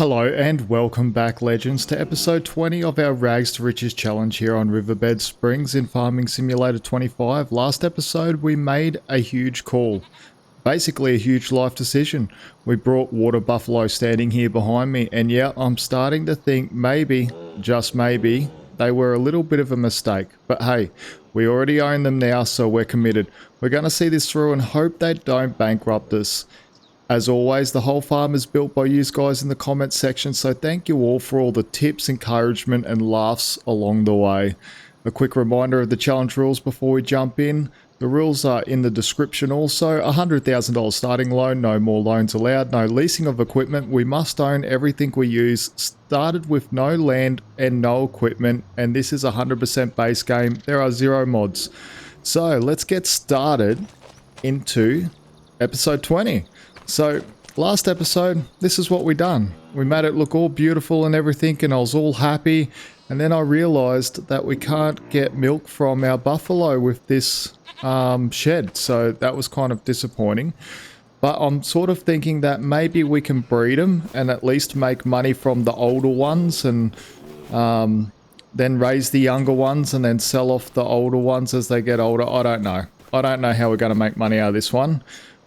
Hello and welcome back, legends, to episode 20 of our Rags to Riches challenge here on Riverbend Springs in Farming Simulator 25. Last episode we made a huge call, basically a huge life decision. We brought Water Buffalo standing here behind me, and yeah, I'm starting to think maybe, just maybe, they were a little bit of a mistake. But hey, we already own them now, so we're committed. We're going to see this through and hope they don't bankrupt us. As always, the whole farm is built by you guys in the comments section, so thank you all for all the tips, encouragement and laughs along the way. A quick reminder of the challenge rules before we jump in. The rules are in the description also. $100,000 starting loan, no more loans allowed, no leasing of equipment. We must own everything we use, started with no land and no equipment, and this is a 100% base game. There are 0 mods. So let's get started into episode 20. So, last episode, this is what we done. We made it look all beautiful and everything, and I was all happy. And then I realized that we can't get milk from our buffalo with this shed. So that was kind of disappointing. But I'm sort of thinking that maybe we can breed them and at least make money from the older ones, and then raise the younger ones and then sell off the older ones as they get older. I don't know. I don't know how we're going to make money out of this one.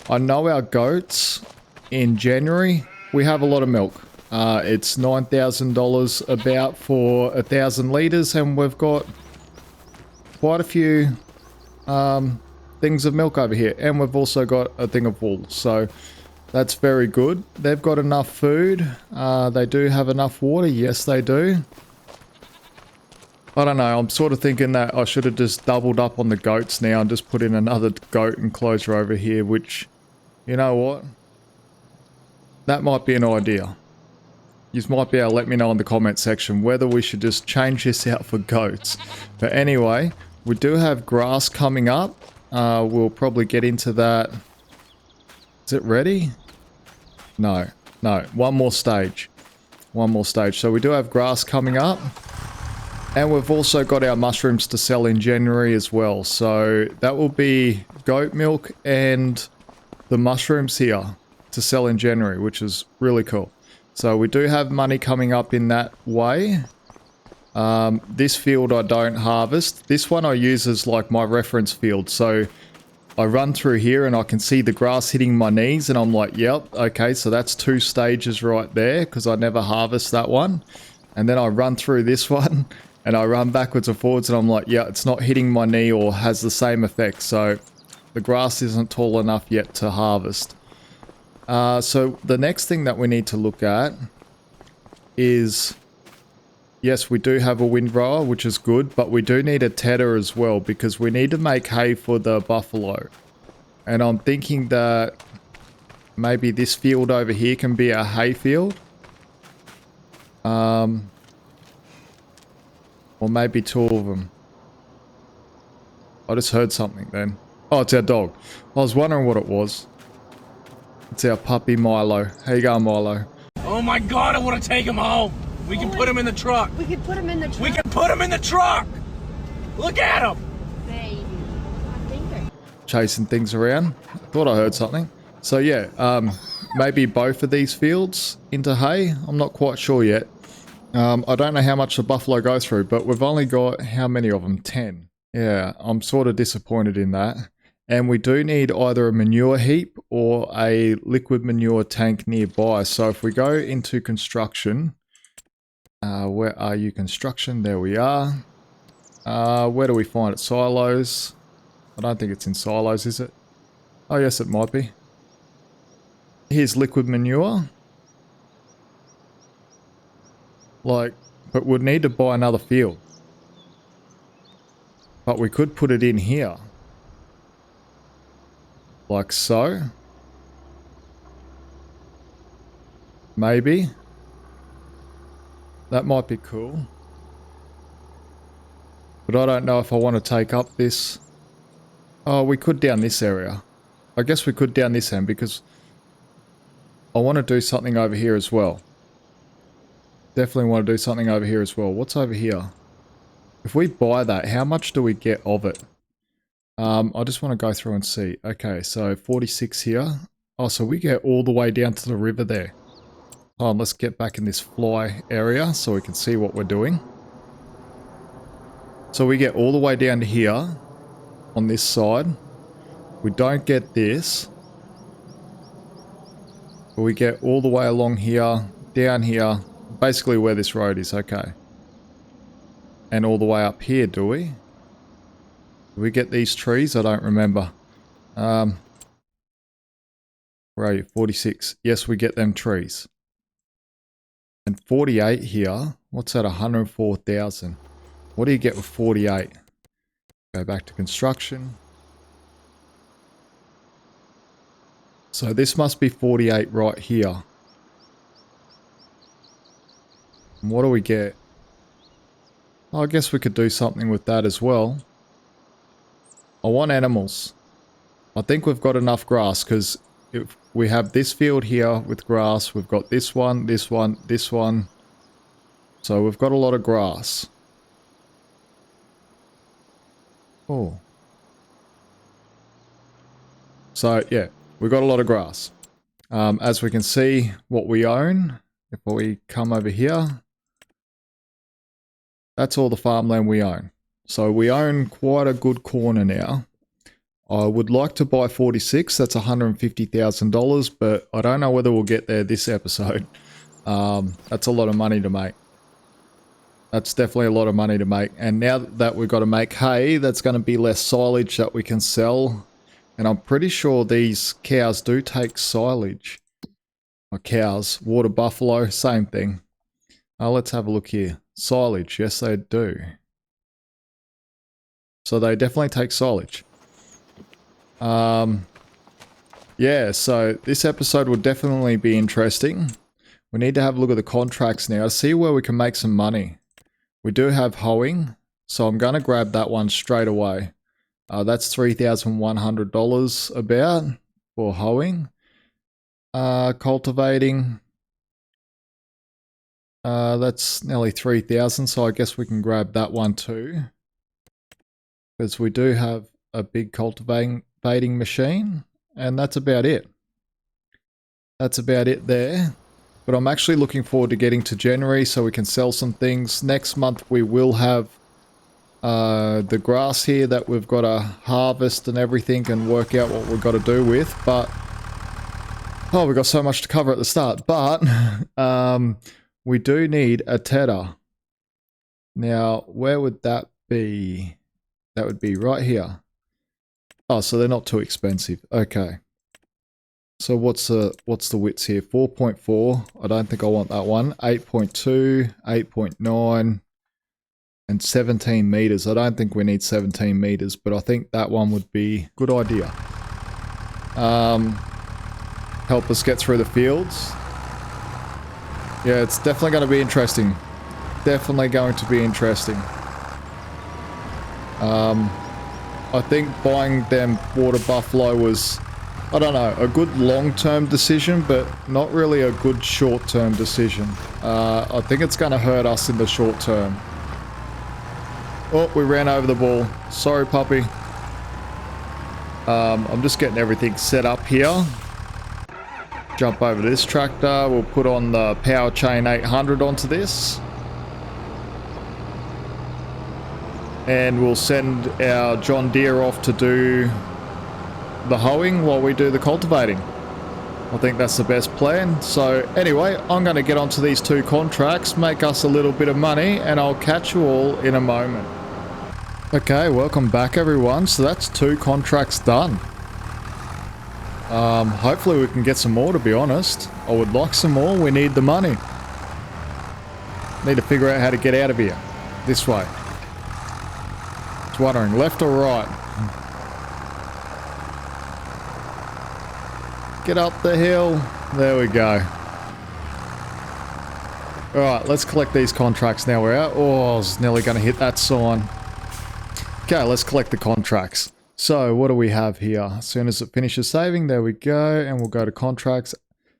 I know our goats in January, we have a lot of milk. It's $9,000 about for 1,000 litres, and we've got quite a few things of milk over here. And we've also got a thing of wool, so that's very good. They've got enough food. They do have enough water. Yes, they do. I don't know, I'm sort of thinking that I should have just doubled up on the goats now and just put in another goat enclosure over here, which... You know what? That might be an idea. You might be able to let me know in the comment section whether we should just change this out for goats. But anyway, we do have grass coming up. We'll probably get into that. Is it ready? No. No. One more stage. One more stage. So we do have grass coming up. And we've also got our mushrooms to sell in January as well. So that will be goat milk and... the mushrooms here to sell in January, which is really cool. So we do have money coming up in that way. This field I don't harvest. This one I use as like my reference field. So I run through here and I can see the grass hitting my knees and I'm like, yep, okay, so that's 2 stages right there because I never harvest that one. And then I run through this one and I run backwards and forwards and I'm like, yeah, it's not hitting my knee or has the same effect. So the grass isn't tall enough yet to harvest. So the next thing that we need to look at is, yes, we do have a windrower, which is good, but we do need a tedder as well because we need to make hay for the buffalo. And I'm thinking that maybe this field over here can be a hay field. Or maybe 2 of them. I just heard something then. Oh, it's our dog. I was wondering what it was. It's our puppy Milo. How you going, Milo? Oh my god, I want to take him home. We can put him in the truck. We can put him in the truck. We can put him in the truck. Look at him. Baby. My finger. Chasing things around. I thought I heard something. So yeah, maybe both of these fields into hay. I'm not quite sure yet. I don't know how much the buffalo goes through, but we've only got, how many of them? 10. Yeah, I'm sort of disappointed in that. And we do need either a manure heap or a liquid manure tank nearby. So if we go into construction, where are you, construction? There we are. Where do we find it? Silos. I don't think it's in silos, is it? Oh yes, it might be. Here's liquid manure. Like, but we'd need to buy another field. But we could put it in here. Like so. Maybe. That might be cool. But I don't know if I want to take up this. Oh, we could down this area. I guess we could down this end because I want to do something over here as well. Definitely want to do something over here as well. What's over here? If we buy that, how much do we get of it? I just want to go through and see. Okay, so 46 here. Oh, so we get all the way down to the river there. Oh, let's get back in this fly area so we can see what we're doing. So we get all the way down to here on this side. We don't get this. But we get all the way along here, down here, basically where this road is, okay. And all the way up here, do we? Do we get these trees? I don't remember. Where are you? 46. Yes, we get them trees. And 48 here. What's that? 104,000. What do you get with 48? Go back to construction. So this must be 48 right here. And what do we get? Oh, I guess we could do something with that as well. I want animals. I think we've got enough grass because if we have this field here with grass, we've got this one, this one, this one. So we've got a lot of grass. Oh. So yeah, we've got a lot of grass. As we can see what we own, if we come over here, that's all the farmland we own. So we own quite a good corner now. I would like to buy 46, that's $150,000, but I don't know whether we'll get there this episode. That's a lot of money to make. That's definitely a lot of money to make. And now that we've got to make hay, that's going to be less silage that we can sell. And I'm pretty sure these cows do take silage. Or cows, water buffalo, same thing. Let's have a look here. Silage, yes they do. So they definitely take silage. Yeah, so this episode will definitely be interesting. We need to have a look at the contracts now, see where we can make some money. We do have hoeing, so I'm going to grab that one straight away. That's $3,100 about for hoeing. Cultivating, that's nearly 3,000, so I guess we can grab that one too. Because we do have a big cultivating machine, and that's about it. That's about it there. But I'm actually looking forward to getting to January so we can sell some things. Next month we will have the grass here that we've got to harvest and everything and work out what we've got to do with. But, oh, we've got so much to cover at the start. But we do need a tedder. Now, where would that be? That would be right here. Oh, so they're not too expensive. Okay. So what's the widths here? 4.4. I don't think I want that one. 8.2, 8.9, and 17 meters. I don't think we need 17 meters, but I think that one would be a good idea. Help us get through the fields. Yeah, it's definitely going to be interesting. Definitely going to be interesting. I think buying them water buffalo was, I don't know, a good long-term decision, but not really a good short-term decision. I think it's going to hurt us in the short term. Oh, we ran over the ball. Sorry, puppy. I'm just getting everything set up here. Jump over this tractor. We'll put on the Power Chain 800 onto this. And we'll send our John Deere off to do the hoeing while we do the cultivating. I think that's the best plan. So anyway, I'm going to get onto these two contracts, make us a little bit of money, and I'll catch you all in a moment. Okay, welcome back everyone. So that's two contracts done. Hopefully we can get some more, to be honest. I would like some more. We need the money. Need to figure out how to get out of here. This way. Just wondering, left or right? Get up the hill. There we go. Alright, let's collect these contracts now we're out. Oh, I was nearly going to hit that sign. Okay, let's collect the contracts. So, what do we have here? As soon as it finishes saving, there we go. And we'll go to contracts.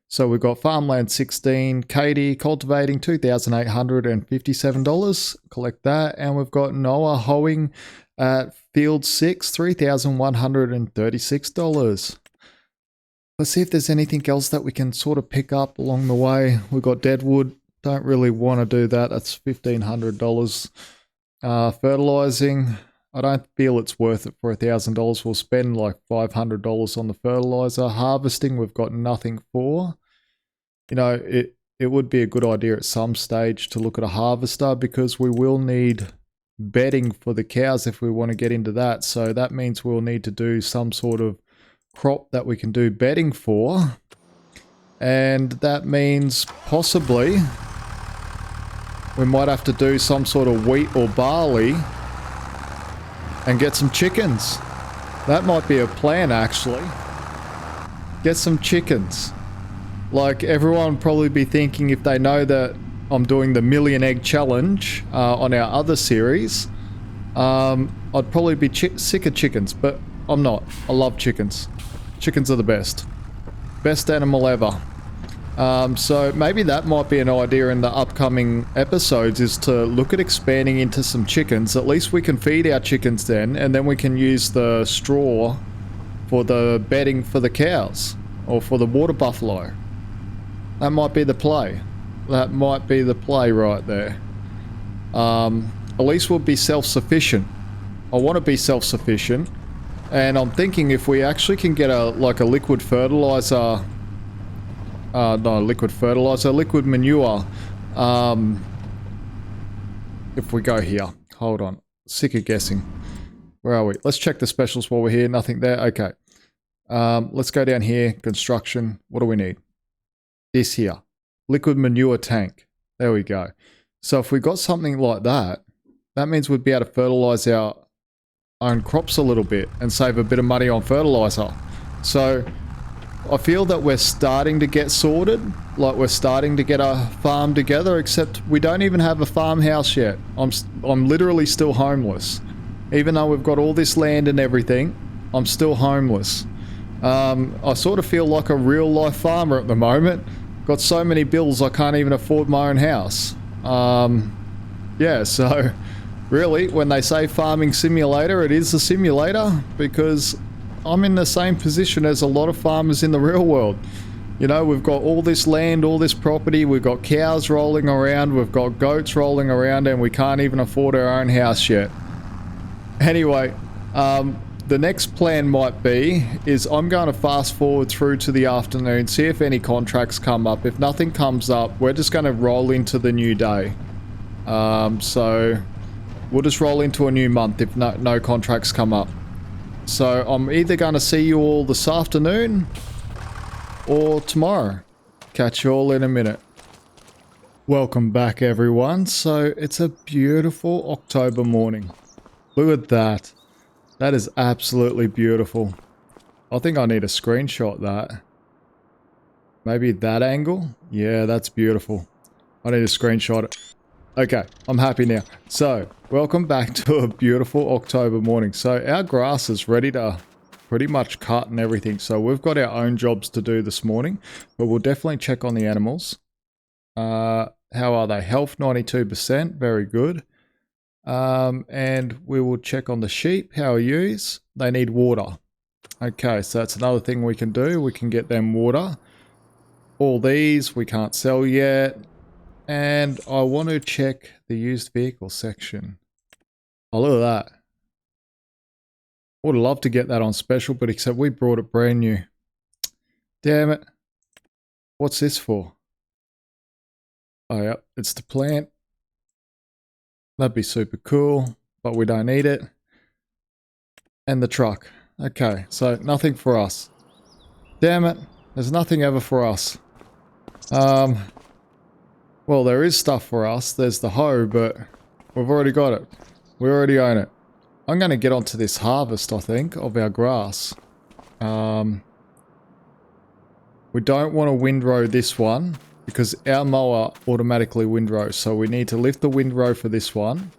So, we've got Farmland 16, Katie, Cultivating $2,857. Collect that. And we've got Noah Hoeing at Field 6, $3,136. Let's see if there's anything else that we can sort of pick up along the way. We've got dead wood. Don't really want to do that. That's $1,500. Fertilizing. I don't feel it's worth it for $1,000. We'll spend like $500 on the fertilizer. Harvesting, we've got nothing for. You know, it would be a good idea at some stage to look at a harvester because we will need bedding for the cows if we want to get into that. So that means we'll need to do some sort of crop that we can do bedding for. And that means possibly we might have to do some sort of wheat or barley and get some chickens. That might be a plan actually. Get some chickens. Like everyone would probably be thinking if they know that I'm doing the million egg challenge on our other series, I'd probably be sick of chickens, but I'm not. I love chickens. Chickens are the best. Best animal ever. So maybe that might be an idea in the upcoming episodes is to look at expanding into some chickens. At least we can feed our chickens then, and then we can use the straw for the bedding for the cows or for the water buffalo. That might be the play. That might be the play right there. At least we'll be self-sufficient. I want to be self-sufficient. And I'm thinking if we actually can get a liquid fertilizer... liquid manure. If we go here. Hold on. Sick of guessing. Where are we? Let's check the specials while we're here. Nothing there. Okay. Let's go down here. Construction. What do we need? This here. Liquid manure tank. There we go. So if we got something like that, that means we'd be able to fertilize our own crops a little bit and save a bit of money on fertilizer. So I feel that we're starting to get sorted. Like we're starting to get a farm together, except we don't even have a farmhouse yet. I'm literally still homeless. Even though we've got all this land and everything, I'm still homeless. I sort of feel like a real life farmer at the moment. Got so many bills I can't even afford my own house. Yeah, so really when they say farming simulator, it is a simulator because I'm in the same position as a lot of farmers in the real world. You know, we've got all this land, all this property, we've got cows rolling around, we've got goats rolling around, and we can't even afford our own house yet. Anyway, the next plan might be is I'm going to fast forward through to the afternoon, see if any contracts come up. If nothing comes up, we're just going to roll into the new day. So we'll just roll into a new month if no contracts come up. So I'm either going to see you all this afternoon or tomorrow. Catch you all in a minute. Welcome back everyone. So it's a beautiful October morning. Look at that. That is absolutely beautiful. I think I need to screenshot that. Maybe that angle? Yeah, that's beautiful. I need to screenshot it. Okay, I'm happy now. So, welcome back to a beautiful October morning. So, our grass is ready to pretty much cut and everything. So, we've got our own jobs to do this morning. But we'll definitely check on the animals. How are they? Health 92%. Very good. And we will check on the sheep. How are yous? They need water. Okay, so that's another thing we can do. We can get them water. All these we can't sell yet. And I want to check the used vehicle section. Oh, look at that. Would love to get that on special, but except we brought it brand new. Damn it. What's this for? Oh, yeah, it's the plant. That'd be super cool, but we don't need it. And the truck. Okay, so nothing for us. Damn it. There's nothing ever for us. Well, there is stuff for us. There's the hoe, but we've already got it. We already own it. I'm going to get onto this harvest, I think, of our grass. We don't want to windrow this one because our mower automatically windrows. So we need to lift the windrow for this one.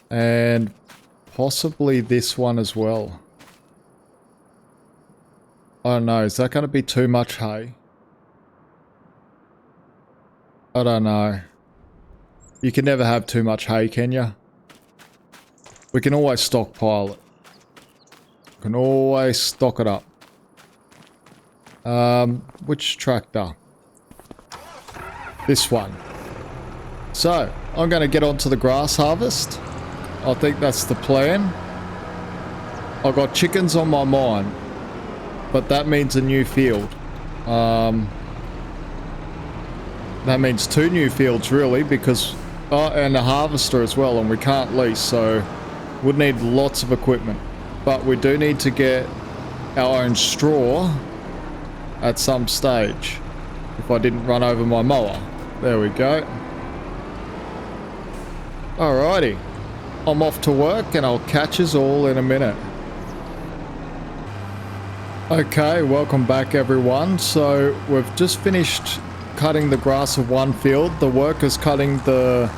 And possibly this one as well. I don't know. Is that going to be too much hay? I don't know. You can never have too much hay, can you? We can always stockpile it. We can always stock it up. Which tractor? This one. So, I'm going to get onto the grass harvest. I think that's the plan. I've got chickens on my mind, but that means a new field. That means 2 new fields really, because and a harvester as well, and we can't lease, so we'd need lots of equipment. But we do need to get our own straw at some stage. If I didn't run over my mower. There we go. Alrighty. I'm off to work and I'll catch us all in a minute. Okay, welcome back everyone. So we've just finished cutting the grass of one field. The worker's cutting the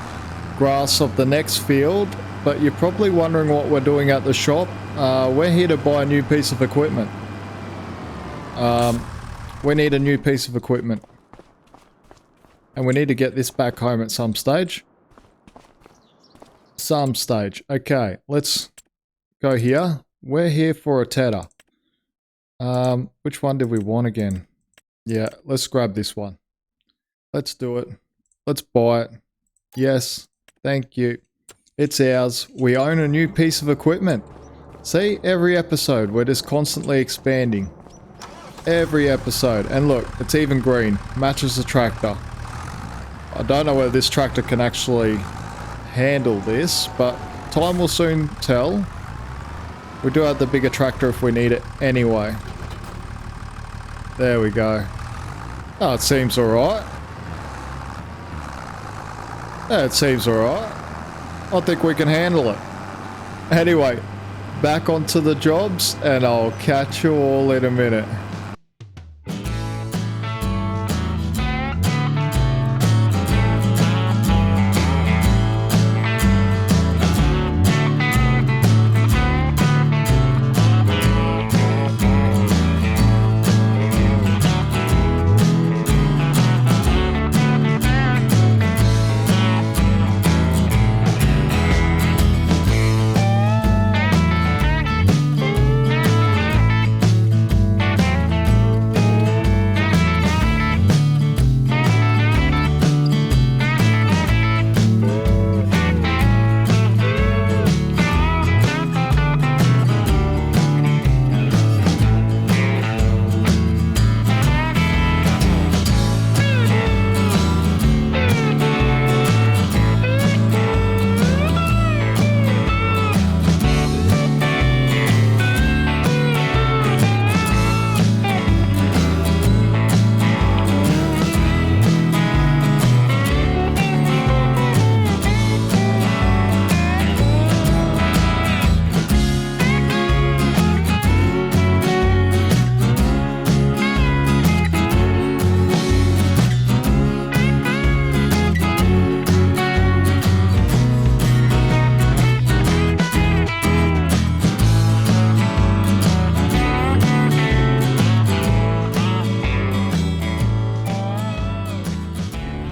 grass of the next field. But you're probably wondering what we're doing at the shop. We're here to buy a new piece of equipment. We need a new piece of equipment. And we need to get this back home at some stage. Okay, let's go here. We're here for a tedder. Which one did we want again? Yeah, let's grab this one. Let's do it. Let's buy it. Yes, thank you. It's ours. We own a new piece of equipment. See, every episode we're just constantly expanding. Every episode. And look, it's even green. Matches the tractor. I don't know whether this tractor can actually handle this, but time will soon tell. We do have the bigger tractor if we need it anyway. There we go. Oh, it seems alright. Yeah, it seems alright. I think we can handle it. Anyway, back onto the jobs, and I'll catch you all in a minute.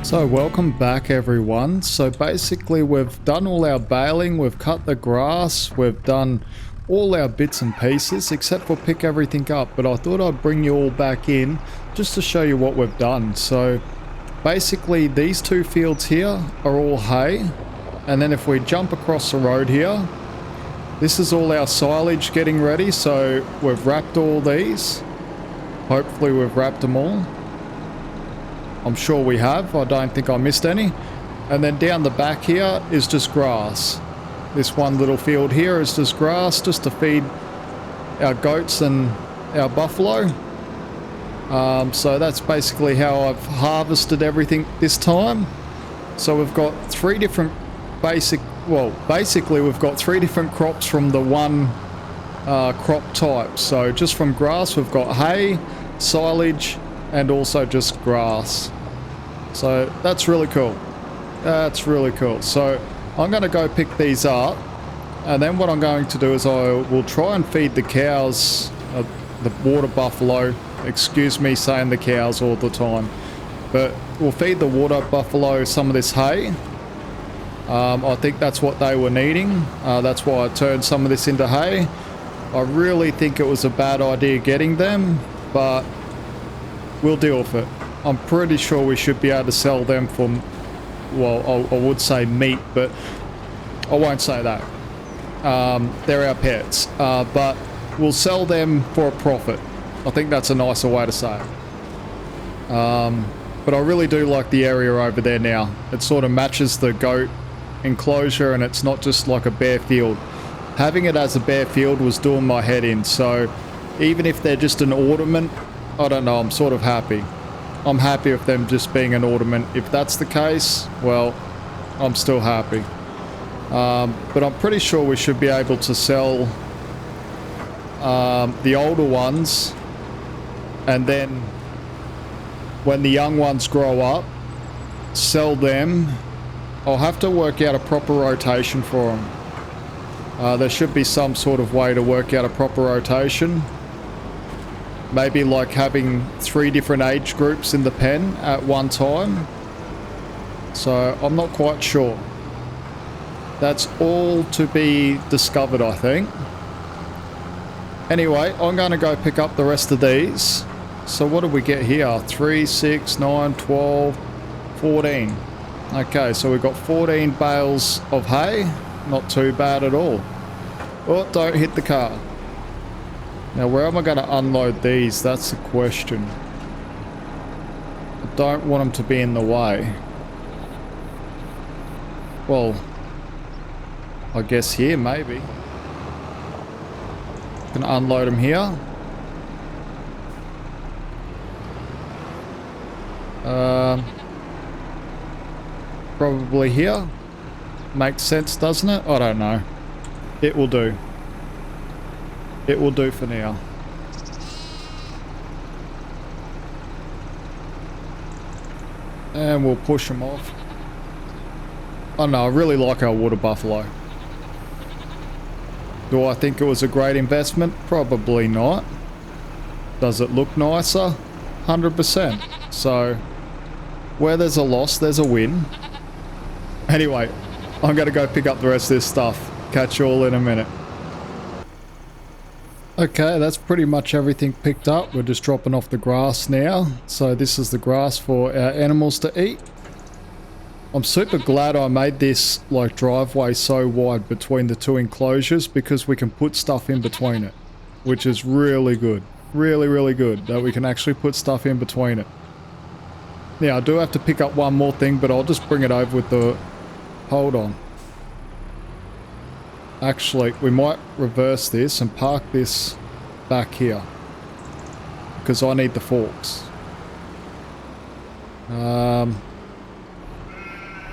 So welcome back everyone. So basically we've done all our baling, we've cut the grass, we've done all our bits and pieces except for pick everything up, but I thought I'd bring you all back in just to show you what we've done. So basically these 2 fields here are all hay, and then if we jump across the road here, this is all our silage getting ready. So we've wrapped all these. Hopefully we've wrapped them all. I'm sure we have. I don't think I missed any. And then down the back here is just grass. This one little field here is just grass, just to feed our goats and our buffalo. So that's basically how I've harvested everything this time. So we've got 3 different basically we've got 3 different crops from the one crop type. So just from grass we've got hay, silage, and also just grass. So that's really cool. That's really cool. So I'm going to go pick these up, and then what I'm going to do is I will try and feed the cows, the water buffalo. Excuse me saying the cows all the time, but we'll feed the water buffalo some of this hay. I think that's what they were needing. That's why I turned some of this into hay. I really think it was a bad idea getting them, but We'll deal with it. I'm pretty sure we should be able to sell them for, well, I would say meat, but I won't say that. They're our pets, but we'll sell them for a profit. I think that's a nicer way to say it. But I really do like the area over there now. It sort of matches the goat enclosure, and it's not just like a bare field. Having it as a bare field was doing my head in, so even if they're just an ornament, I don't know, I'm sort of happy. I'm happy with them just being an ornament. If that's the case, well, I'm still happy. But I'm pretty sure we should be able to sell the older ones, and then when the young ones grow up, sell them. I'll have to work out a proper rotation for them. There should be some sort of way to work out a proper rotation. Maybe like having 3 different age groups in the pen at one time. So I'm not quite sure. That's all to be discovered, I think. Anyway, I'm going to go pick up the rest of these. So what did we get here? 3, 6, 9, 12, 14. Okay, so we've got 14 bales of hay. Not too bad at all. Oh, don't hit the car. Now, where am I going to unload these? That's the question. I don't want them to be in the way. Well, I guess here, maybe. Can unload them here. Probably here. Makes sense, doesn't it? I don't know. It will do. It will do for now. And we'll push them off. I know, I really like our water buffalo. Do I think it was a great investment? Probably not. Does it look nicer? 100%. So, where there's a loss, there's a win. Anyway, I'm going to go pick up the rest of this stuff. Catch you all in a minute. Okay, that's pretty much everything picked up. We're just dropping off the grass now. So this is the grass for our animals to eat. I'm super glad I made this like driveway so wide between the 2 enclosures, because we can put stuff in between it, which is really good. Really, really good that we can actually put stuff in between it. Now, I do have to pick up one more thing, but I'll just bring it over with the... Hold on. Actually, we might reverse this and park this back here, because I need the forks.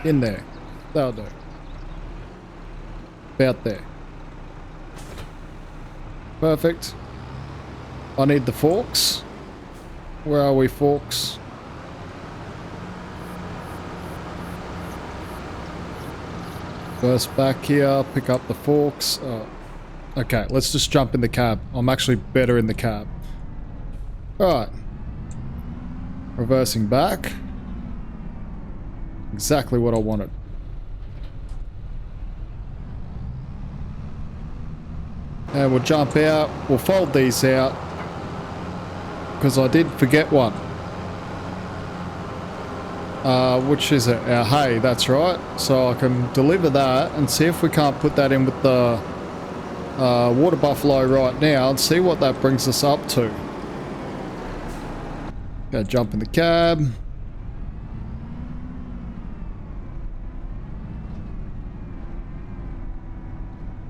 In there. That'll do. About there. Perfect. I need the forks. Where are we, forks? First back here, pick up the forks. Okay, let's just jump in the cab. I'm actually better in the cab. Alright. Reversing back. Exactly what I wanted. And we'll jump out. We'll fold these out, because I did forget one. Which is it? Our hay, that's right. So I can deliver that and see if we can't put that in with the water buffalo right now and see what that brings us up to. Go jump in the cab.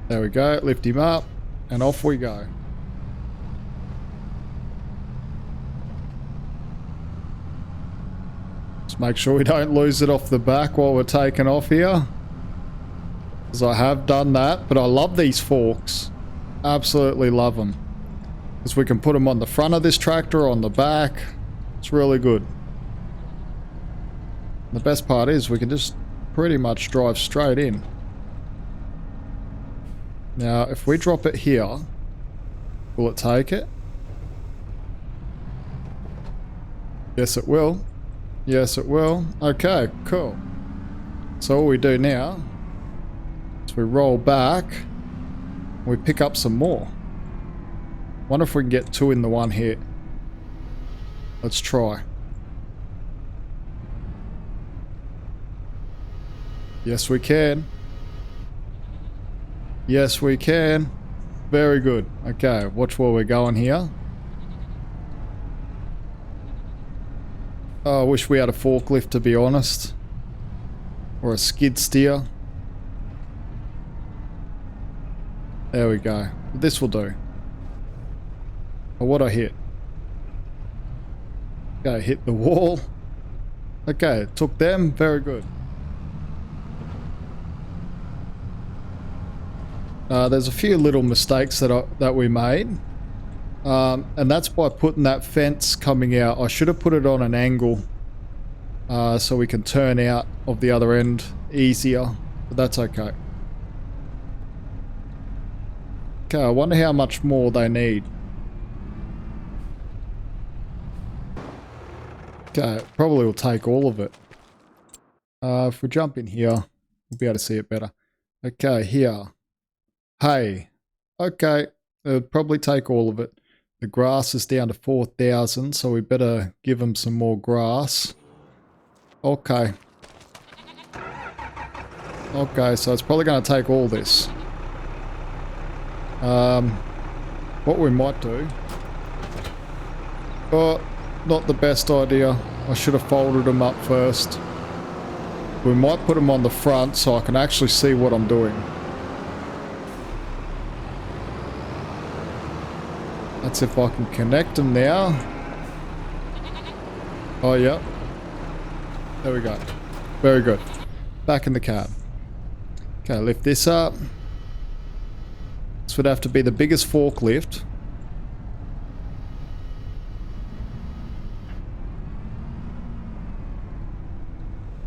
There we go, lift him up, and off we go. Just make sure we don't lose it off the back while we're taking off here, because I have done that. But I love these forks. Absolutely love them. Because we can put them on the front of this tractor or on the back. It's really good. The best part is we can just pretty much drive straight in. Now, if we drop it here, will it take it? Yes, it will. Yes, it will. Okay, cool. So all we do now is we roll back, we pick up some more. Wonder if we can get 2 in the one hit. Let's try. Yes, we can. Yes, we can. Very good. Okay, watch where we're going here. Oh, I wish we had a forklift, to be honest. Or a skid steer. There we go. This will do. Oh, what I hit? Okay, hit the wall. Okay, it took them. Very good. There's a few little mistakes that we made. And that's by putting that fence coming out. I should have put it on an angle so we can turn out of the other end easier. But that's okay. Okay, I wonder how much more they need. Okay, probably will take all of it. If we jump in here, we'll be able to see it better. Okay, here. Hey. Okay, it'll probably take all of it. The grass is down to 4,000, so we better give them some more grass. Okay. Okay, so it's probably going to take all this. What we might do... Oh, not the best idea. I should have folded them up first. We might put them on the front so I can actually see what I'm doing. That's if I can connect them now. Oh, yeah. There we go. Very good. Back in the cab. Okay, lift this up. This would have to be the biggest forklift.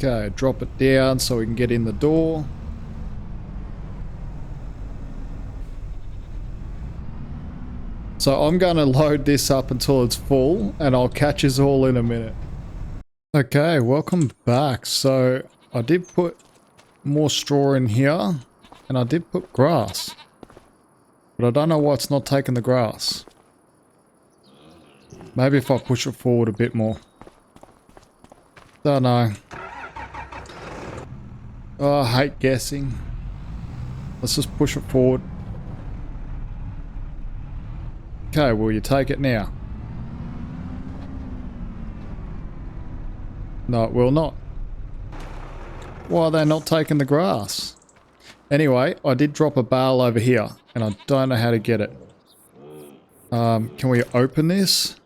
Okay, drop it down so we can get in the door. So I'm going to load this up until it's full, and I'll catch us all in a minute. Okay, welcome back. So I did put more straw in here, and I did put grass. But I don't know why it's not taking the grass. Maybe if I push it forward a bit more. Don't know. Oh, I hate guessing. Let's just push it forward. Okay, will you take it now? No, it will not. Why are they not taking the grass? Anyway, I did drop a bale over here, and I don't know how to get it. Can we open this?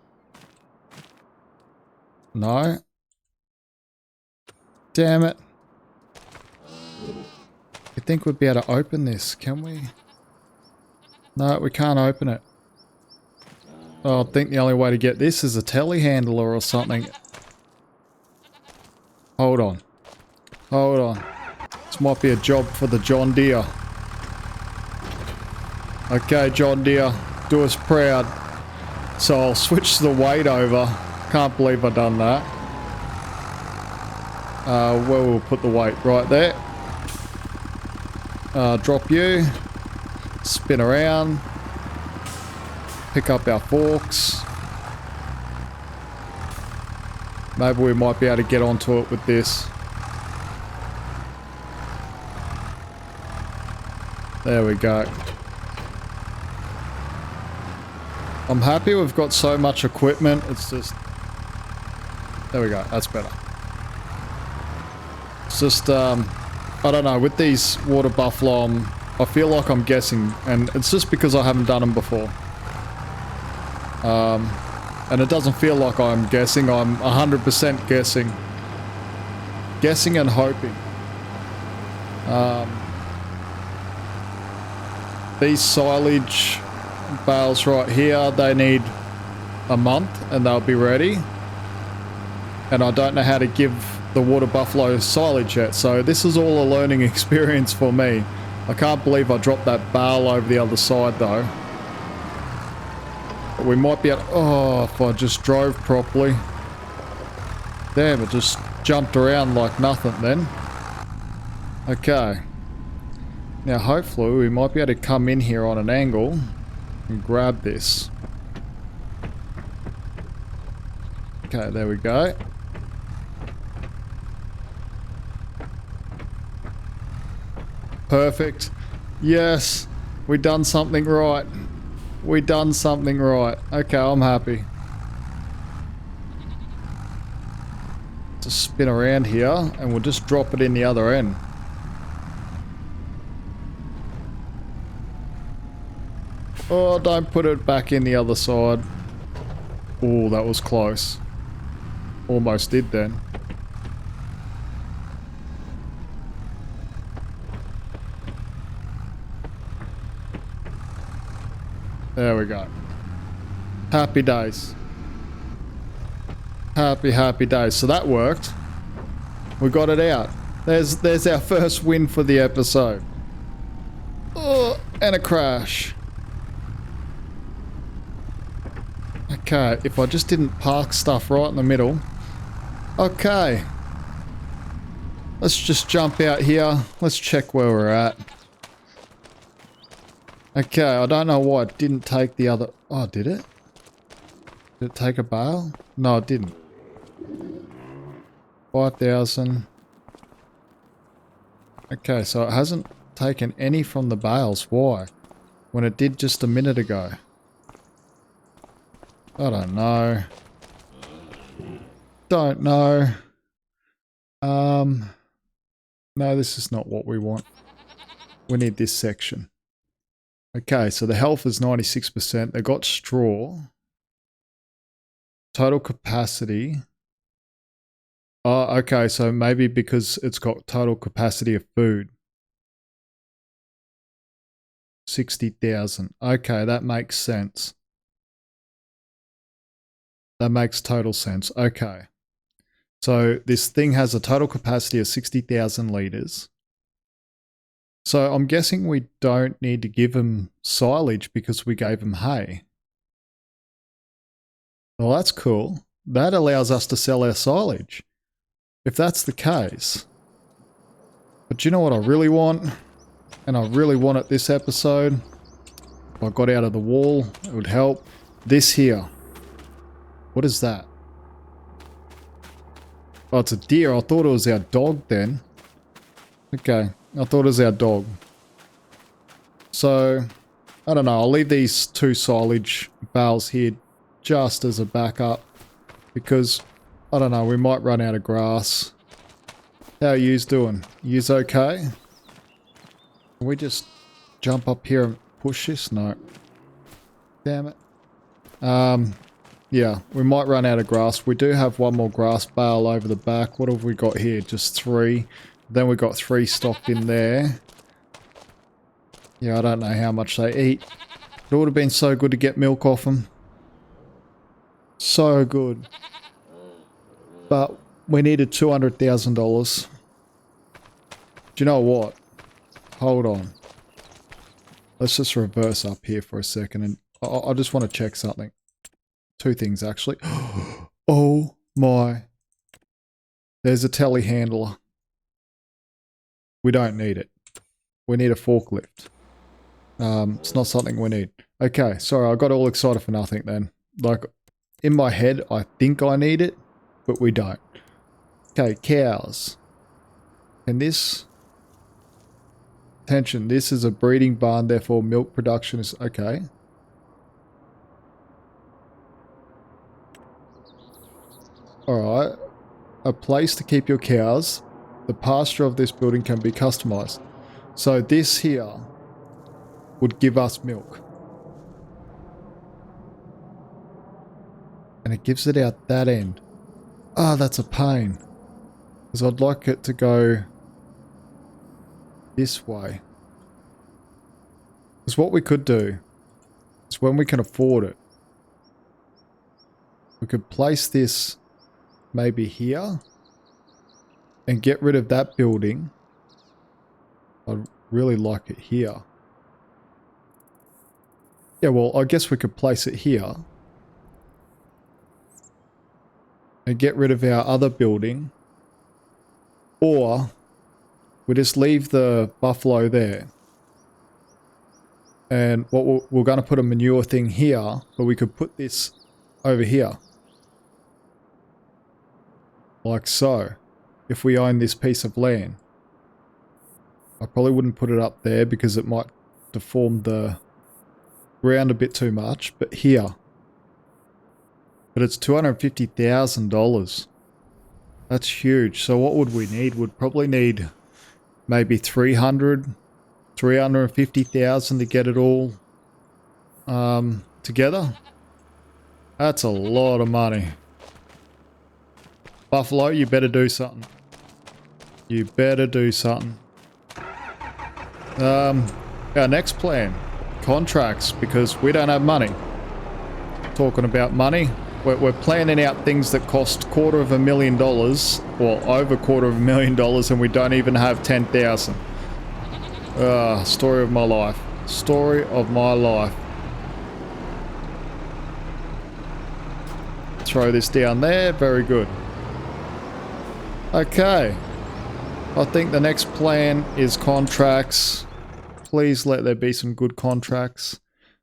No. Damn it. You'd think we'd be able to open this, can we? No, we can't open it. Oh, I think the only way to get this is a telehandler or something. Hold on. Hold on. This might be a job for the John Deere. Okay, John Deere, do us proud. So I'll switch the weight over. Can't believe I've done that. Where we'll put the weight? Right there. Drop you. Spin around. Pick up our forks. Maybe we might be able to get onto it with this. There we go. I'm happy we've got so much equipment. It's just... There we go. That's better. It's just, I don't know. With these water buffalo, I feel like I'm guessing. And it's just because I haven't done them before. And it doesn't feel like I'm guessing. I'm 100% guessing. Guessing and hoping. These silage bales right here, they need a month and they'll be ready. And I don't know how to give the water buffalo silage yet, so this is all a learning experience for me. I can't believe I dropped that bale over the other side though. But we might be able to, oh, if I just drove properly. Damn, it just jumped around like nothing then. Okay. Now hopefully we might be able to come in here on an angle and grab this. Okay, there we go. Perfect. Yes, we done something right. We done something right. Okay, I'm happy. Just spin around here and we'll just drop it in the other end. Oh, don't put it back in the other side. Oh, that was close. Almost did then. There we go. Happy days. Happy, happy days. So that worked. We got it out. There's our first win for the episode. Oh, and a crash. Okay, if I just didn't park stuff right in the middle. Okay. Let's just jump out here. Let's check where we're at. Okay, I don't know why it didn't take the other... Oh, did it? Did it take a bale? No, it didn't. 5,000. Okay, so it hasn't taken any from the bales. Why? When it did just a minute ago. I don't know. Don't know. No, this is not what we want. We need this section. Okay, so the health is 96%. They got straw. Total capacity. Oh, okay, so maybe because it's got total capacity of food. 60,000. Okay, that makes sense. That makes total sense. Okay. So this thing has a total capacity of 60,000 litres. So I'm guessing we don't need to give them silage because we gave them hay. Well, that's cool. That allows us to sell our silage. If that's the case. But you know what I really want? And I really want it this episode. If I got out of the wall, it would help. This here. What is that? Oh, it's a deer. I thought it was our dog then. Okay. I thought it was our dog. So, I don't know. I'll leave these 2 silage bales here just as a backup. Because, I don't know, we might run out of grass. How are yous doing? Yous okay? Can we just jump up here and push this? No. Damn it. Yeah, we might run out of grass. We do have 1 more grass bale over the back. What have we got here? Just 3. Then we got 3 stocked in there. Yeah, I don't know how much they eat. It would have been so good to get milk off them. So good. But we needed $200,000. Do you know what? Hold on. Let's just reverse up here for a second. And I just want to check something. 2 things, actually. Oh my. There's a telehandler. We don't need it. We need a forklift. It's not something we need. Okay, sorry, I got all excited for nothing then. Like, in my head, I think I need it, but we don't. Okay, cows. And this... Attention, this is a breeding barn, therefore milk production is... Okay. Alright. A place to keep your cows. The pasture of this building can be customized. So this here would give us milk. And it gives it out that end. Ah, that's a pain. Because I'd like it to go this way. Because what we could do is when we can afford it, we could place this maybe here and get rid of that building. I'd really like it here. Yeah, well, I guess we could place it here and get rid of our other building, or we just leave the buffalo there. And what we're going to put a manure thing here, but we could put this over here. like so, if we own this piece of land. I probably wouldn't put it up there because it might deform the ground a bit too much, but here. But it's $250,000. That's huge. So what would we need? We'd probably need maybe 350,000 to get it all together. That's a lot of money. Buffalo, you better do something. You better do something. Our next plan, contracts, because we don't have money. Talking about money, we're planning out things that cost $250,000 or over $250,000 and we don't even have 10,000. Story of my life. Story of my life. Throw this down there. Very good. Okay. I think the next plan is contracts. Please let there be some good contracts.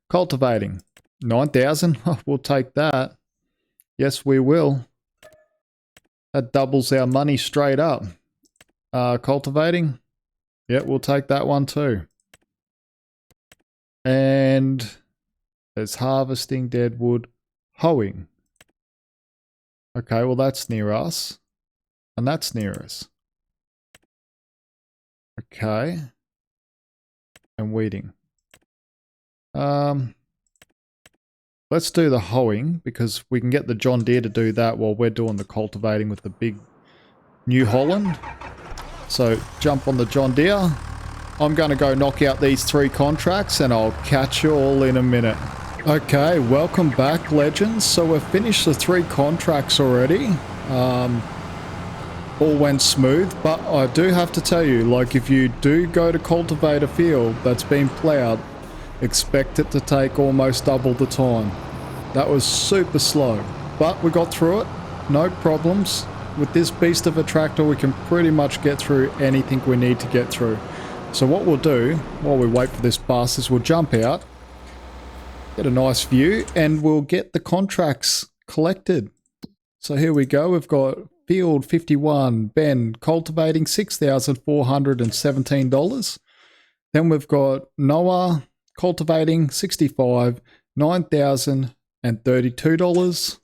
Cultivating. 9,000? We'll take that. Yes, we will. That doubles our money straight up. Cultivating. Yeah, we'll take that one too. And there's harvesting deadwood. Hoeing. Okay, well that's near us. And that's near us. Okay. And weeding. Let's do the hoeing because we can get the John Deere to do that while we're doing the cultivating with the big New Holland. So jump on the John Deere. I'm going to go knock out these 3 contracts and I'll catch you all in a minute. Okay, welcome back, legends. So we've finished the 3 contracts already. All went smooth, but I do have to tell you, like if you do go to cultivate a field that's been ploughed, expect it to take almost double the time. That was super slow, but we got through it, no problems. With this beast of a tractor, we can pretty much get through anything we need to get through. So what we'll do, while we wait for this bus, is we'll jump out, get a nice view, and we'll get the contracts collected. So here we go, we've got Field 51, Ben, cultivating $6,417. Then we've got Noah, cultivating 65, $9,032.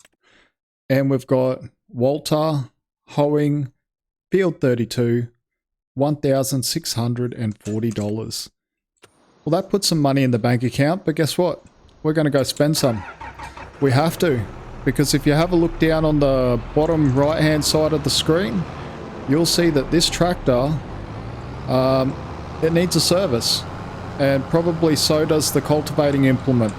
And we've got Walter, hoeing, Field 32, $1,640. Well, that puts some money in the bank account, but guess what? We're going to go spend some. We have to. Because if you have a look down on the bottom right hand side of the screen, you'll see that this tractor, it needs a service. And probably so does the cultivating implement.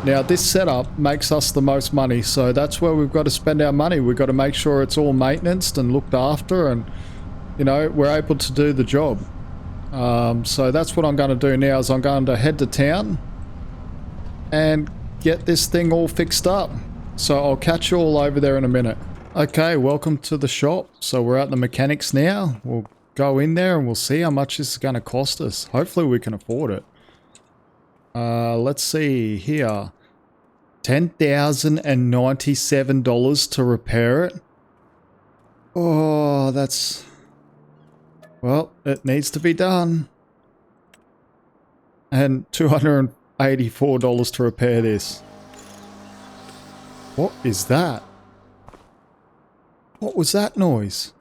Now this setup makes us the most money, so that's where we've got to spend our money. We've got to make sure it's all maintenanced and looked after and, you know, we're able to do the job. So that's what I'm going to do now is I'm going to head to town and get this thing all fixed up. So I'll catch you all over there in a minute. Okay, welcome to the shop. So we're at the mechanics now. We'll go in there and we'll see how much this is going to cost us. Hopefully we can afford it. Let's see here. $10,097 to repair it. Oh, that's... Well, it needs to be done. And $284 to repair this. What is that? What was that noise?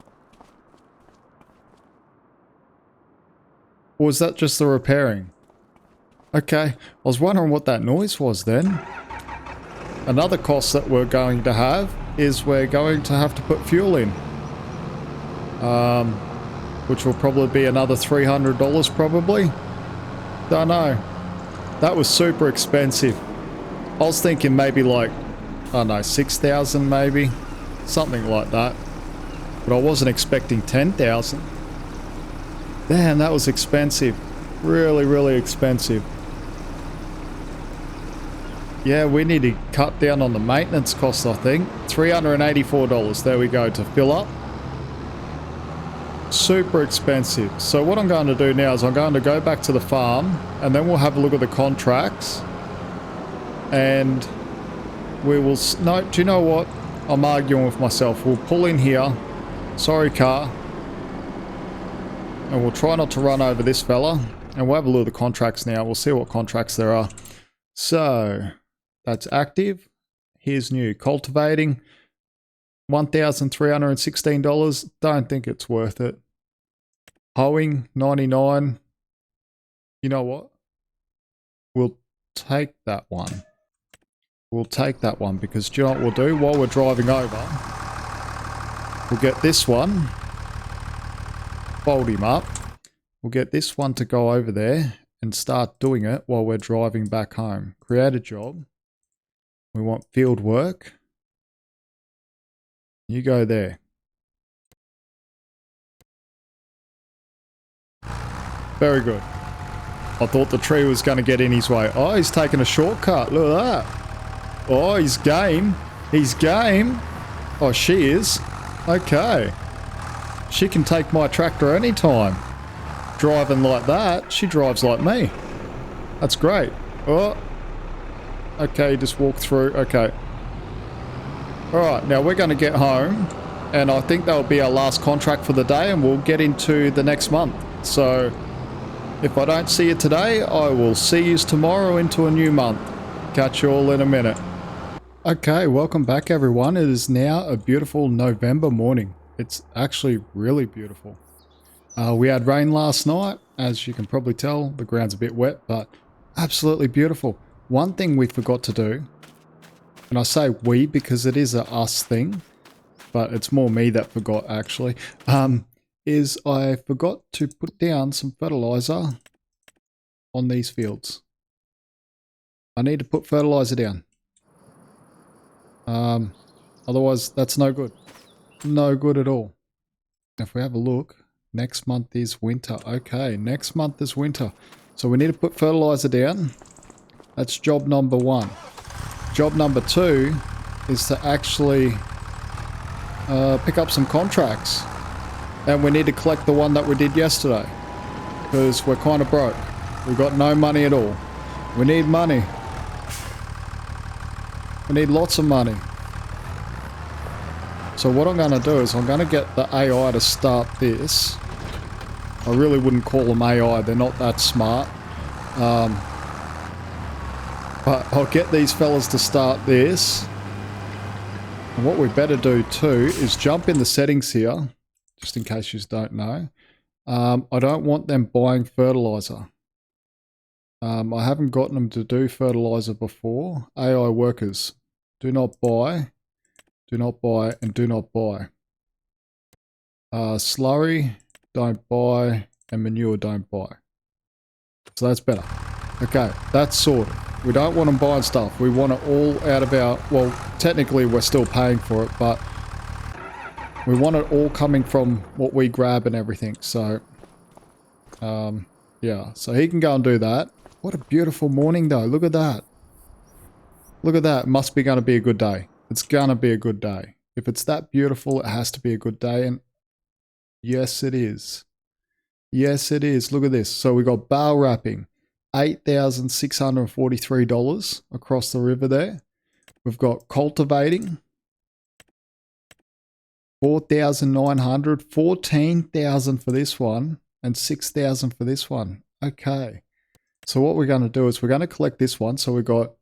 Or was that just the repairing? Okay, I was wondering what that noise was then. Another cost that we're going to have is we're going to have to put fuel in. Which will probably be another $300 probably. Don't know. That was super expensive. I was thinking maybe like, I don't know, 6,000 maybe. Something like that. But I wasn't expecting 10,000. Damn, that was expensive. Really, really expensive. Yeah, we need to cut down on the maintenance costs, I think. $384. There we go, to fill up. Super expensive. So what I'm going to do now is I'm going to go back to the farm and then we'll have a look at the contracts. And we will... No, do you know what? I'm arguing with myself. We'll pull in here Sorry, car. And we'll try not to run over this fella. And we'll have a look at the contracts now. We'll see what contracts there are. So, that's active. Here's new. Cultivating. $1,316. Don't think it's worth it. Hoeing, 99. You know what? We'll take that one. We'll take that one because do you know what we'll do? While we're driving over, we'll get this one. Fold him up. We'll get this one to go over there and start doing it while we're driving back home. Create a job. We want field work. You go there. Very good. I thought the tree was going to get in his way. Oh, he's taking a shortcut. Look at that. Oh, he's game. He's game. Oh, she is. Okay. She can take my tractor anytime. Driving like that, she drives like me. That's great. Oh. Okay, just walk through. Okay. Alright, now we're going to get home. And I think that'll be our last contract for the day. And we'll get into the next month. So, if I don't see you today, I will see you tomorrow into a new month. Catch you all in a minute. Okay, welcome back everyone. It is now a beautiful November morning. It's actually really beautiful. We had rain last night. As you can probably tell, the ground's a bit wet, but absolutely beautiful. One thing we forgot to do, and I say we because it is a us thing, but it's more me that forgot actually, is I forgot to put down some fertilizer on these fields. I need to put fertilizer down. Otherwise that's no good. No good at all. If we have a look, next month is winter. Okay, next month is winter. So we need to put fertilizer down. That's job number one. Job number two is to actually pick up some contracts. And we need to collect the one that we did yesterday. Because we're kind of broke. We've got no money at all. We need money. We need lots of money. So what I'm going to do is I'm going to get the AI to start this. I really wouldn't call them AI. They're not that smart. But I'll get these fellas to start this. And what we better do too is jump in the settings here. Just in case you don't know. I don't want them buying fertilizer. I haven't gotten them to do fertilizer before. AI workers. Do not buy. Do not buy and do not buy. Slurry, don't buy, and manure, don't buy. So that's better. Okay, that's sorted. We don't want them buying stuff. We want it all out of our... Well, technically we're still paying for it, but we want it all coming from what we grab and everything. So, yeah. So he can go and do that. What a beautiful morning though. Look at that. Look at that. Must be going to be a good day. It's gonna be a good day. If it's that beautiful, it has to be a good day. And yes, it is. Yes, it is. Look at this. So we got bale wrapping, $8,643 across the river there. We've got cultivating, $4,900, $14,000 for this one, and $6,000 for this one. Okay. So what we're going to do is we're going to collect this one. So we got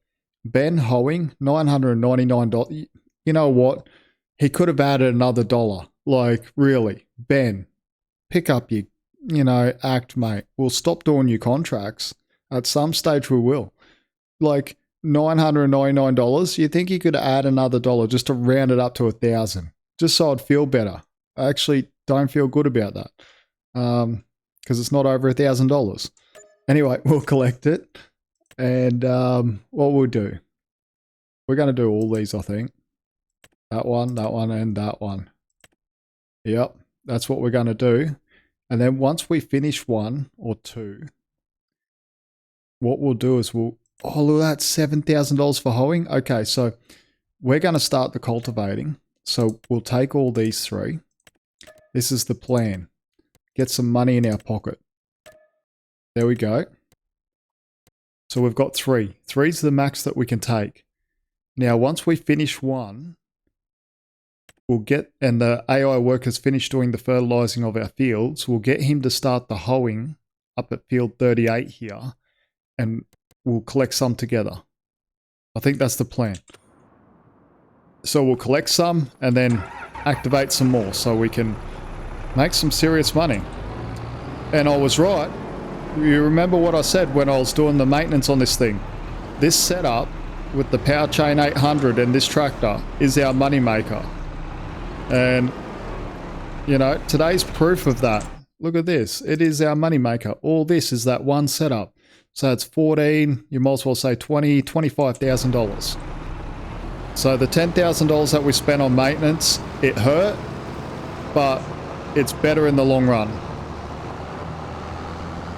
Ben hoeing, $999. You know what? He could have added another dollar. Like, really, Ben, pick up your, act, mate. We'll stop doing your contracts. At some stage, we will. Like, $999. You think you could add another dollar just to round it up to 1,000, just so I'd feel better. I actually don't feel good about that because it's not over $1,000. Anyway, we'll collect it. And what we'll do, we're going to do all these, I think. That one, and that one. Yep, that's what we're going to do. And then once we finish one or two, what we'll do is oh, look at that, $7,000 for hoeing. Okay, so we're going to start the cultivating. So we'll take all these three. This is the plan. Get some money in our pocket. There we go. So we've got three. Three's the max that we can take. Now, once we finish one, we'll get, and the AI workers finish doing the fertilizing of our fields, we'll get him to start the hoeing up at field 38 here, and we'll collect some together. I think that's the plan. So we'll collect some and then activate some more so we can make some serious money. And I was right. You remember what I said when I was doing the maintenance on this thing? This setup with the Power Chain 800 and this tractor is our money maker. And, you know, today's proof of that. Look at this. It is our money maker. All this is that one setup. So it's 14, you might as well say 20, $25,000. So the $10,000 that we spent on maintenance, it hurt, but it's better in the long run.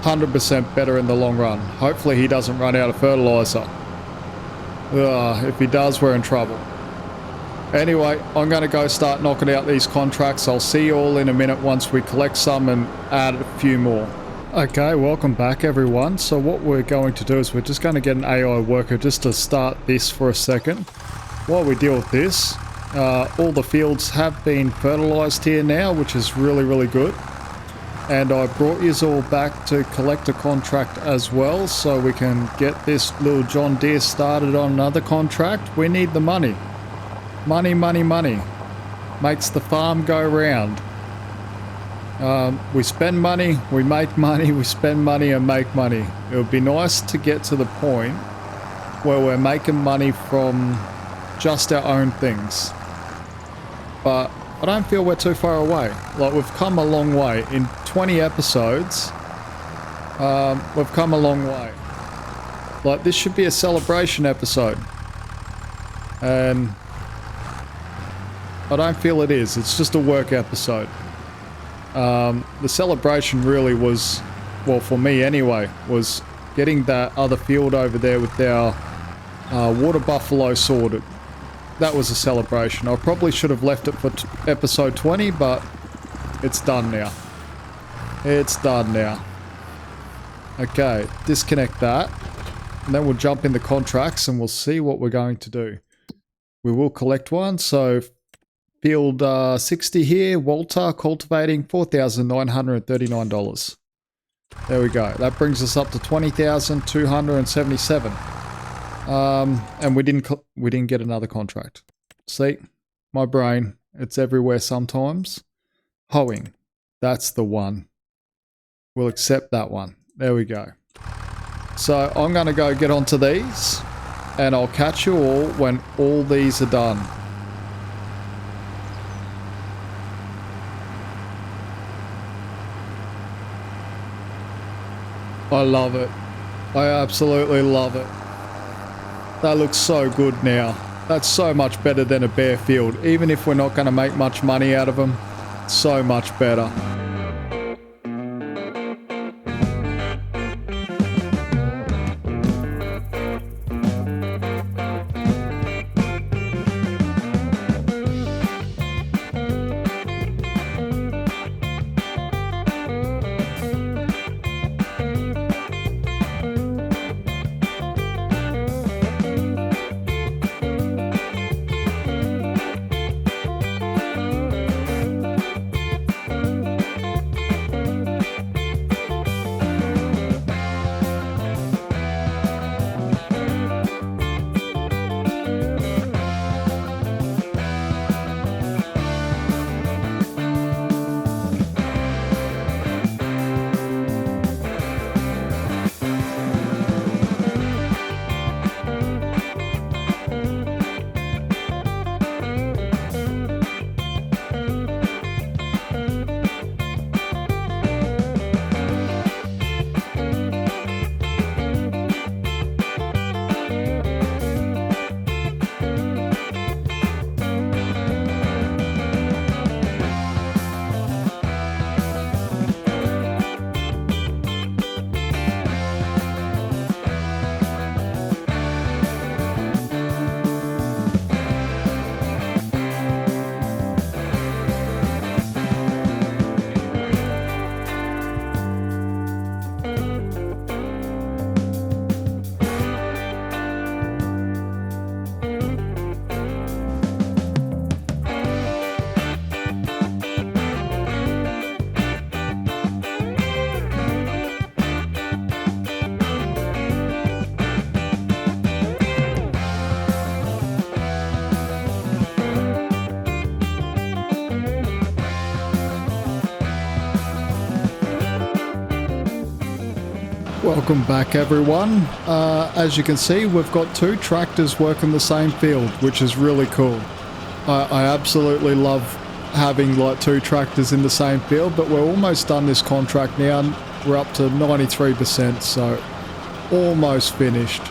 100% better in the long run. Hopefully he doesn't run out of fertilizer. If he does, we're in trouble. Anyway, I'm going to go start knocking out these contracts. I'll see you all in a minute once we collect some and add a few more. Okay, welcome back everyone. So what we're going to do is we're just going to get an AI worker just to start this for a second. While we deal with this, all the fields have been fertilized here now, which is really, really good. And I brought you all back to collect a contract as well, so we can get this little John Deere started on another contract. We need the money. Money, money, money. Makes the farm go round. We spend money, we make money, we spend money and make money. It would be nice to get to the point where we're making money from just our own things. But I don't feel we're too far away. Like, we've come a long way. In 20 episodes, we've come a long way. Like, this should be a celebration episode. And I don't feel it is. It's just a work episode. The celebration really was, well, for me anyway, was getting that other field over there with our water buffalo sorted. That was a celebration. I probably should have left it for episode 20, but it's done now. It's done now. Okay, disconnect that. And then we'll jump in the contracts and we'll see what we're going to do. We will collect one. So field 60 here, Walter, cultivating $4,939. There we go. That brings us up to $20,277. And we didn't get another contract. See, my brain, it's everywhere sometimes. Hoeing, that's the one. We'll accept that one. There we go. So I'm going to go get onto these, and I'll catch you all when all these are done. I love it. I absolutely love it. That looks so good now. That's so much better than a bare field. Even if we're not going to make much money out of them, so much better. Welcome back, everyone. As you can see, we've got 2 tractors working the same field, which is really cool. I absolutely love having like 2 tractors in the same field, but we're almost done this contract now. We're up to 93%, so almost finished.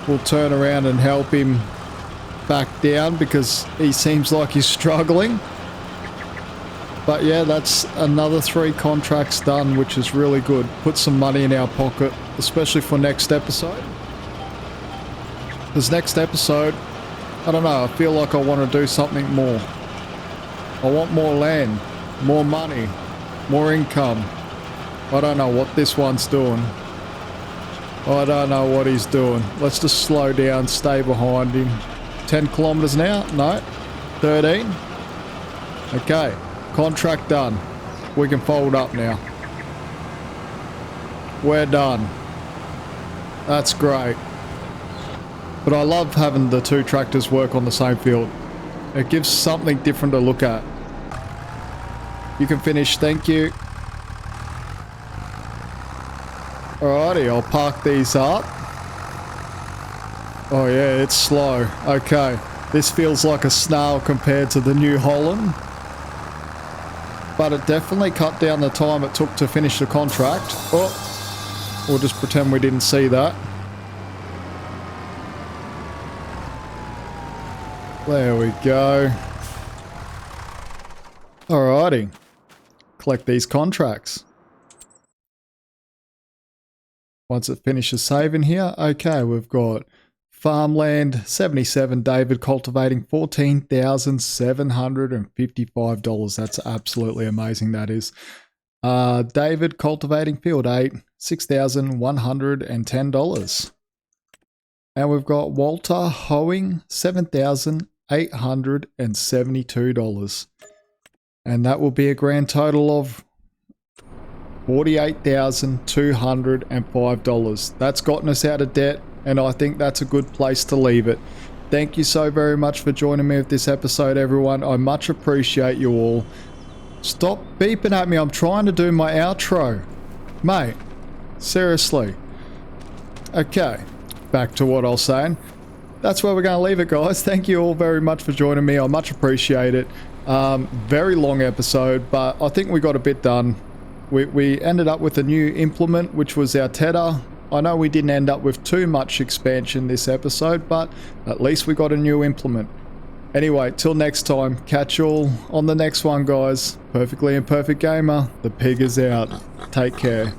We'll turn around and help him back down because he seems like he's struggling. But yeah, that's another 3 contracts done, which is really good. Put some money in our pocket, especially for next episode. Because next episode, I don't know, I feel like I want to do something more. I want more land, more money, more income. I don't know what this one's doing. I don't know what he's doing. Let's just slow down, stay behind him. 10 kilometers an hour? No. 13? Okay. Contract done. We can fold up now. We're done. That's great. But I love having the 2 tractors work on the same field. It gives something different to look at. You can finish, thank you. Alrighty, I'll park these up. Oh yeah, it's slow. Okay, this feels like a snail compared to the New Holland. But it definitely cut down the time it took to finish the contract. Oh, we'll just pretend we didn't see that. There we go. Alrighty. Collect these contracts. Once it finishes saving here, okay, we've got farmland, 77, David cultivating $14,755. That's absolutely amazing, that is. David cultivating field 8, $6,110. And we've got Walter hoeing, $7,872. And that will be a grand total of $48,205. That's gotten us out of debt, and I think that's a good place to leave it. Thank you so very much for joining me with this episode, everyone. I much appreciate you all. Stop beeping at me. I'm trying to do my outro. Mate, seriously. Okay, back to what I was saying. That's where we're going to leave it, guys. Thank you all very much for joining me. I much appreciate it. Very long episode, but I think we got a bit done. We ended up with a new implement, which was our tedder. I know we didn't end up with too much expansion this episode, but at least we got a new implement. Anyway, till next time, catch you all on the next one, guys. Perfectly Imperfect Gamer, the pig is out. Take care.